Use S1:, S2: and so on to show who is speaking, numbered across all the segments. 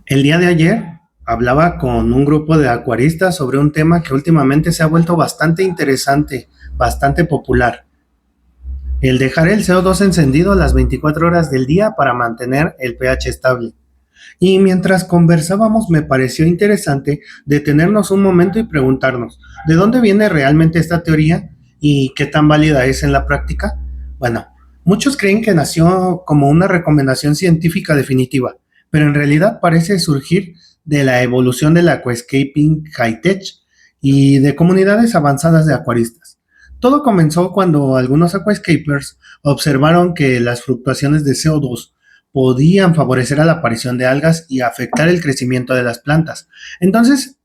S1: El día de ayer hablaba con un grupo de acuaristas sobre un tema que últimamente se ha vuelto bastante interesante, bastante popular. El dejar el CO2 encendido las 24 horas del día para mantener el pH estable. Y mientras conversábamos me pareció interesante detenernos un momento y preguntarnos, ¿de dónde viene realmente esta teoría y qué tan válida es en la práctica? Bueno, muchos creen que nació como una recomendación científica definitiva, pero en realidad parece surgir de la evolución del aquascaping high-tech y de comunidades avanzadas de acuaristas. Todo comenzó cuando algunos aquascapers observaron que las fluctuaciones de CO2 podían favorecer a la aparición de algas y afectar el crecimiento de las plantas. Entonces,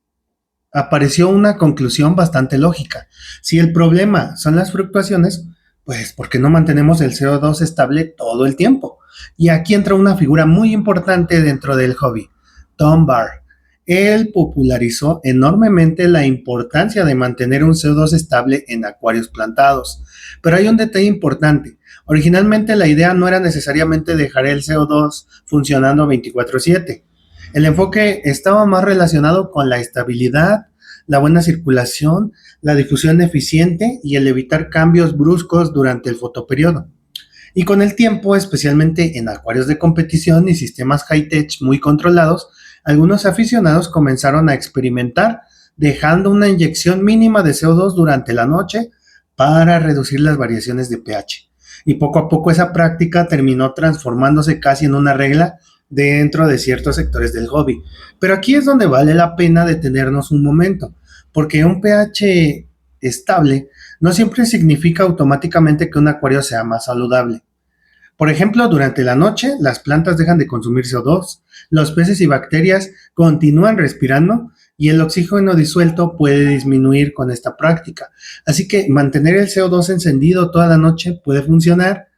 S1: apareció una conclusión bastante lógica. Si el problema son las fluctuaciones, pues ¿por qué no mantenemos el CO2 estable todo el tiempo? Y aquí entra una figura muy importante dentro del hobby, Tom Barr. Él popularizó enormemente la importancia de mantener un CO2 estable en acuarios plantados. Pero hay un detalle importante. Originalmente la idea no era necesariamente dejar el CO2 funcionando 24/7. El enfoque estaba más relacionado con la estabilidad, la buena circulación, la difusión eficiente y el evitar cambios bruscos durante el fotoperiodo. Y con el tiempo, especialmente en acuarios de competición y sistemas high-tech muy controlados, algunos aficionados comenzaron a experimentar dejando una inyección mínima de CO2 durante la noche para reducir las variaciones de pH. Y poco a poco esa práctica terminó transformándose casi en una regla dentro de ciertos sectores del hobby. Pero aquí es donde vale la pena detenernos un momento, porque un pH estable no siempre significa automáticamente que un acuario sea más saludable. Por ejemplo, durante la noche las plantas dejan de consumir CO2, los peces y bacterias continúan respirando y el oxígeno disuelto puede disminuir con esta práctica. Así que mantener el CO2 encendido toda la noche puede funcionar,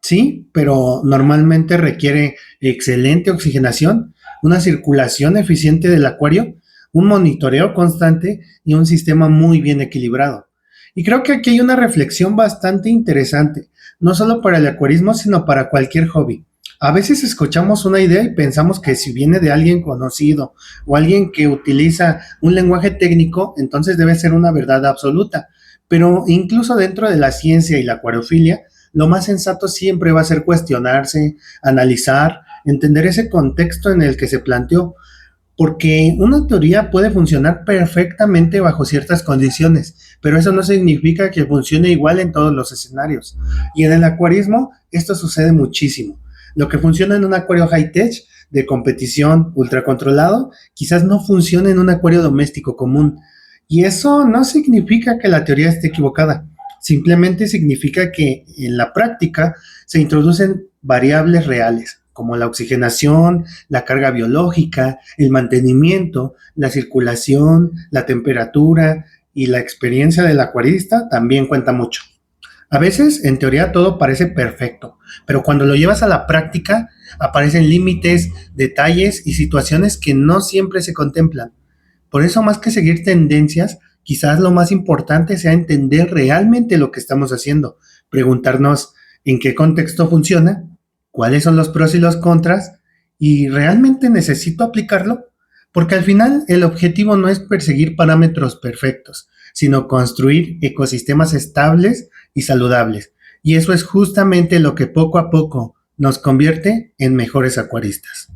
S1: sí, pero normalmente requiere excelente oxigenación, una circulación eficiente del acuario, un monitoreo constante y un sistema muy bien equilibrado. Y creo que aquí hay una reflexión bastante interesante, no solo para el acuarismo, sino para cualquier hobby. A veces escuchamos una idea y pensamos que si viene de alguien conocido o alguien que utiliza un lenguaje técnico, entonces debe ser una verdad absoluta. Pero incluso dentro de la ciencia y la acuariofilia, lo más sensato siempre va a ser cuestionarse, analizar, entender ese contexto en el que se planteó, porque una teoría puede funcionar perfectamente bajo ciertas condiciones, pero eso no significa que funcione igual en todos los escenarios. Y en el acuarismo esto sucede muchísimo. Lo que funciona en un acuario high-tech de competición ultracontrolado, quizás no funcione en un acuario doméstico común. Y eso no significa que la teoría esté equivocada. Simplemente significa que en la práctica se introducen variables reales, como la oxigenación, la carga biológica, el mantenimiento, la circulación, la temperatura y la experiencia del acuarista también cuenta mucho. A veces, en teoría, todo parece perfecto, pero cuando lo llevas a la práctica, aparecen límites, detalles y situaciones que no siempre se contemplan. Por eso, más que seguir tendencias, quizás lo más importante sea entender realmente lo que estamos haciendo, preguntarnos en qué contexto funciona, cuáles son los pros y los contras, y realmente necesito aplicarlo, porque al final el objetivo no es perseguir parámetros perfectos, sino construir ecosistemas estables y saludables. Y eso es justamente lo que poco a poco nos convierte en mejores acuaristas.